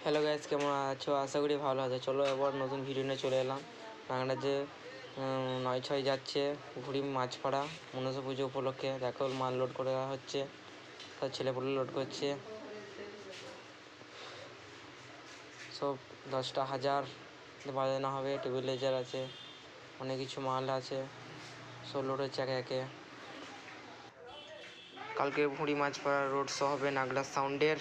Hello guys, কেমন আছো? আশা করি ভালো আছো। চলো এবার নতুন ভিডিও নিয়ে চলে এলাম। যে 9/6 যাচ্ছে ঘুড়ি মাছপাড়া মনসা পুজো উপলক্ষে। দেখো মাল লোড করে দেওয়া হচ্ছে, তার ছেলেপুলে লোড করছে। সব 10টা হাজার বাজানো হবে, টেবিল লেজার আছে, অনেক কিছু মাল আছে, সব লোড হচ্ছে একে একে। কালকে ঘুড়ি মাছপাড়া রোড শো হবে নাগলা সাউন্ডের।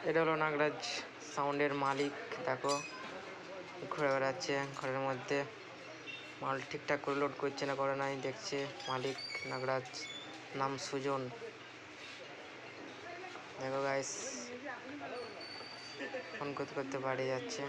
এটা হলো নাগরাজ সাউন্ডের মালিক। দেখো ঘুরে বেড়াচ্ছে ঘরের মধ্যে, মাল ঠিকঠাক করে লোড করছে না করে নাই দেখছে মালিক নাগরাজ, নাম সুজন। দেখো গাইস ফোন করতে করতে বাড়ি যাচ্ছে।